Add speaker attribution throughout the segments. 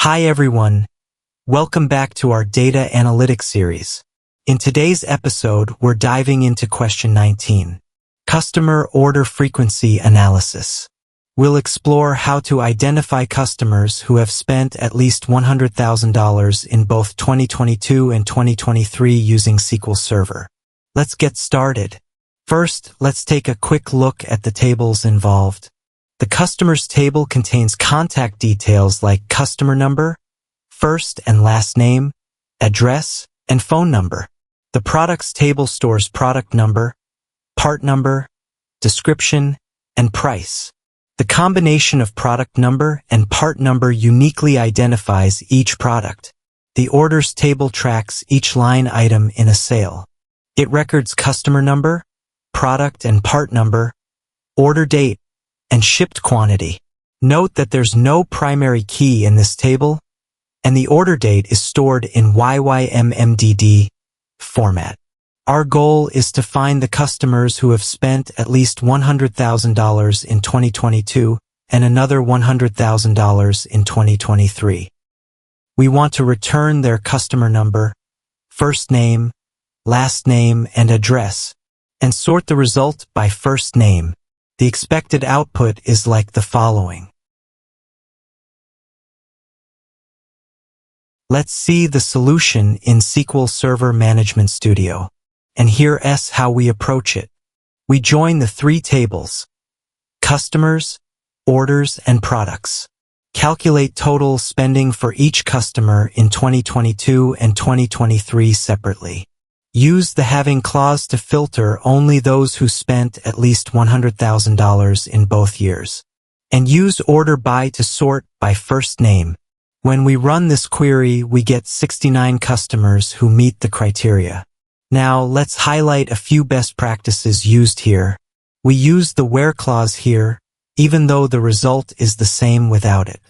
Speaker 1: Hi everyone, welcome back to our data analytics series. In today's episode, we're diving into question 19, Customer Order Frequency Analysis. We'll explore how to identify customers who have spent at least $100,000 in both 2022 and 2023 using SQL Server. Let's get started. First, let's take a quick look at the tables involved. The customers table contains contact details like customer number, first and last name, address, and phone number. The products table stores product number, part number, description, and price. The combination of product number and part number uniquely identifies each product. The orders table tracks each line item in a sale. It records customer number, product and part number, order date, and shipped quantity. Note that there's no primary key in this table, and the order date is stored in YYMMDD format. Our goal is to find the customers who have spent at least $100,000 in 2022 and another $100,000 in 2023. We want to return their customer number, first name, last name, and address, and sort the result by first name. The expected output is like the following. Let's see the solution in SQL Server Management Studio. And here's how we approach it. We join the three tables: customers, orders, and products. Calculate total spending for each customer in 2022 and 2023 separately. Use the having clause to filter only those who spent at least $100,000 in both years. And use order by to sort by first name. When we run this query, we get 69 customers who meet the criteria. Now, let's highlight a few best practices used here. We use the where clause here, even though the result is the same without it.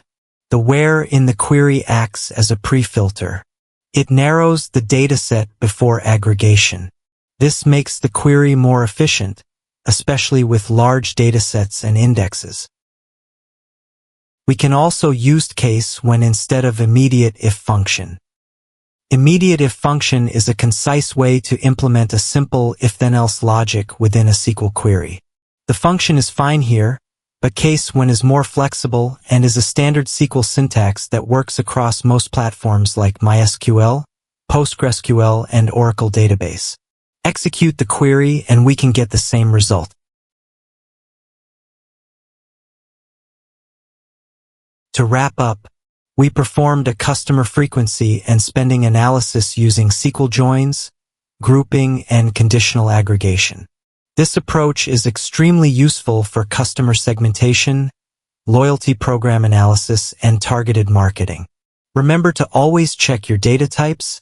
Speaker 1: The where in the query acts as a pre-filter. It narrows the dataset before aggregation. This makes the query more efficient, especially with large datasets and indexes. We can also use case when instead of immediate if function. Immediate if function is a concise way to implement a simple if-then-else logic within a SQL query. The function is fine here, but case when is more flexible and is a standard SQL syntax that works across most platforms like MySQL, PostgreSQL, and Oracle database. Execute the query and we can get the same result. To wrap up, we performed a customer frequency and spending analysis using SQL joins, grouping, and conditional aggregation. This approach is extremely useful for customer segmentation, loyalty program analysis, and targeted marketing. Remember to always check your data types,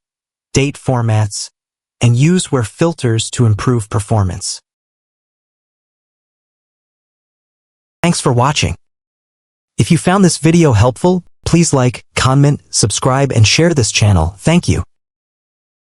Speaker 1: date formats, and use where filters to improve performance. Thanks for watching. If you found this video helpful, please like, comment, subscribe, and share this channel. Thank you.